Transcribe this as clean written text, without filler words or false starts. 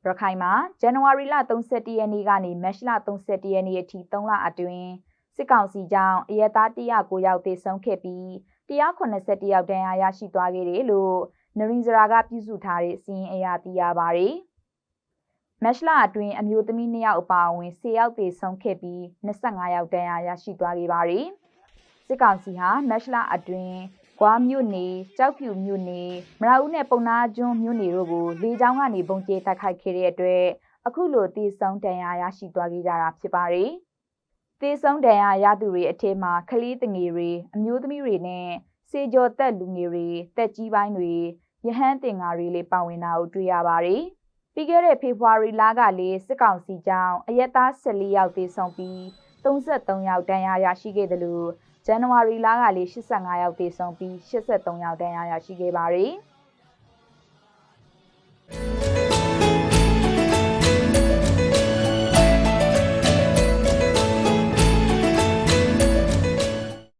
ရခိုင်မှာဇန်နဝါရီလ31ရက်နေ့ကနေမတ်လ31ရက်နေ့အထိ3လအတွင်းစစ်ကောင်စီကြောင့်အရက်သား109ယောက်သေဆုံးခဲ့ပြီး181ယောက်ဒဏ်ရာရရှိသွားခဲ့တယ်လို့နရင်းစရာကပြုစုထားတဲ့စီးရင်အရာသိရပါတယ်။မတ်လအတွင်းအမျိုးသမီး2ယောက်အပါအဝင်10ယောက်သေဆုံးခဲ့ပြီး25ယောက်ဒဏ်ရာရရှိသွားခဲ့ပါတယ်။စစ်ကောင်စီဟာမတ်လအတွင်းဂွာမြို့နယ်ကြောက်ဖြူမြို့နယ်မရဦးနဲ့ပုံနာကျွန်းမြို့နယ်တို့ကိုလေကြောင်းကနေပုံကျဲတိုက်ခိုက်ခဲ့တဲ့အတွက်အခုလိုသေဆုံးဒဏ်ရာရရှိသွားခဲ့ကြတာဖြစ်ပါတယ်။သေဆုံးဒဏ်ရာရသူတွေအထက်မှာကလေးငယ်တွေအမျိုးသမီးတွေနဲ့စေကျော်သက်လူငယ်တွေတက်ကြီးပိုင်းတွေရဟန်းတင်ငါတွေလည်းပါဝင်တာကိုတွေ့ရပါတယ်။ပြီးခဲ့တဲ့ဖေဖော်ဝါရီလကလည်းစစ်ကောင်စီကြောင့်အရက်သား14ယောက်သေဆုံးပြီး33ယောက်ဒဏ်ရာရရှိခဲ့တယ်လို့ဇန်နဝါရီလကလည်း85ယောက်သေဆုံးပြီး83ယောက်ဒဏ်ရာရရှိခဲ့ပါတယ်။